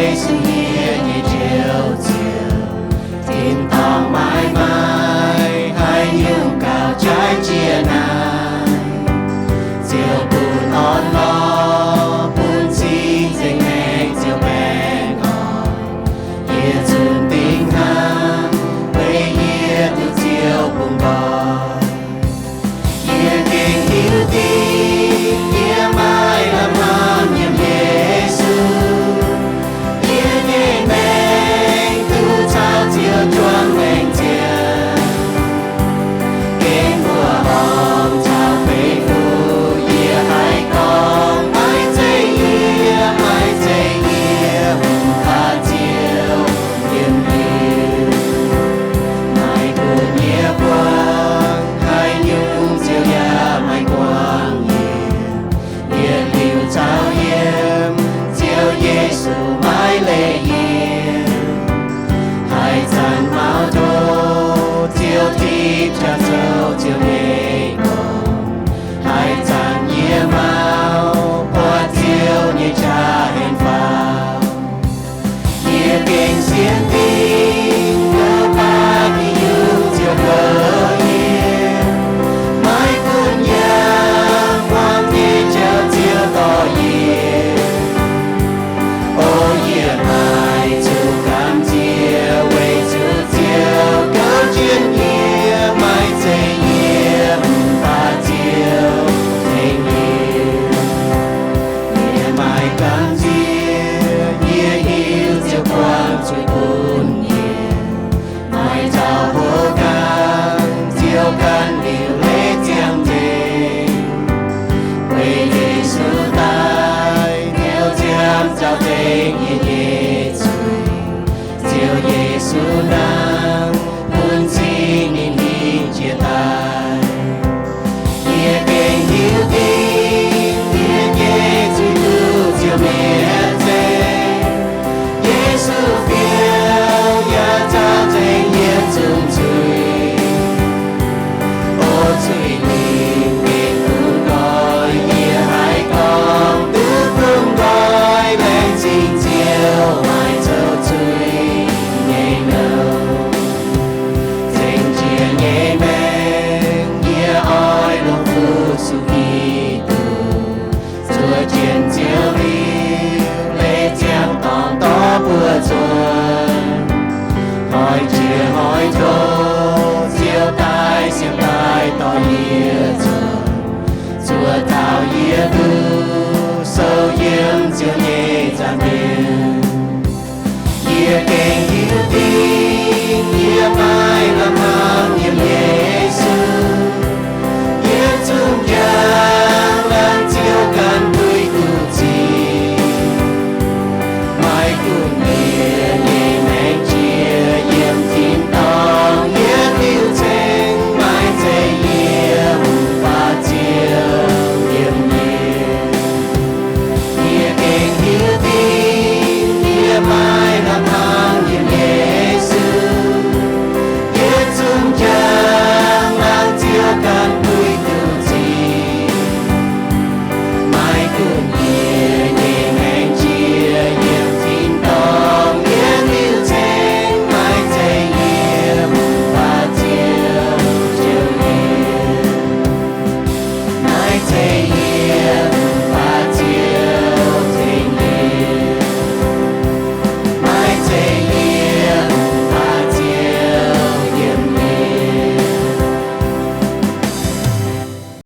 Giêsu hiện như chiều chiều, tin tòng mãi mãi hãy nhung cao trái chia này, chiều buồn on lo buồn chi dành anh chiều bé ngọn, hiện dùn tình ham với hiện từ chiều buồn bò, hiện kinh yêu tin hiện mãi làm hòn nhiệm Giêsu, hiện nhẹ mình từ trao chiều chuông mình chiều, kinh mùa hồng trao về phu hiện hai con mãi dây hiệp và chiều niềm yêu, mãi buồn nhẹ quang hai nhung chiều nhà mãi quang hiền liều trao hiểm chiều Giêsu mãi lệ hiền, hai dàn máu thô chiều thịt cha sâu chiều nghề còn, hai dàn nhia máu qua chiều như cha hẹn vào, nhia kinh xiên tin ngỡ ba khi nhung chiều cờ hiền, mãi cuốn nhà hoang nhẹ treo chiều tỏ hiền, ô hiền mai chiều cảm chiều quay chiều chiều câu chuyện nhia mãi dây hiệp và chiều tình yêu, nhia mãi cảm chiều nhia yêu chiều quang chuỗi buồn nhiều, mãi chào hô càng chiều can điều lễ tiếng tình, quay Giêsu tai theo chiêm chào tình nhẹ nhẹ chuỗi, chiều Giêsu nắng buồn chi nên hin chia tay, nhẹ kinh yêu tin nhẹ nhẹ chuỗi lưu chiều mẹ dây, Giêsu phiêu ya chào tình nhẹ chung chuỗi, ô chuỗi linh bên cùng gọi nhẹ hai con tứ phương gọi lên chính chiều mai châu chuỗi nhẹ nâu, tình chia nhẹ men nhẹ oi lòng phu su kỳ tu, chúa chiến chiều liu lễ chiang tòng to bùa chuồn, hỏi chia hỏi thô chiều tai tỏ nhẹ chuồn, chúa tạo nhẹ tu sâu yếm chiều nhẹ giàn miền, nhẹ kinh yêu tin nhẹ mãi làm hăng nhiệm Giêsu, nhẹ chung nhà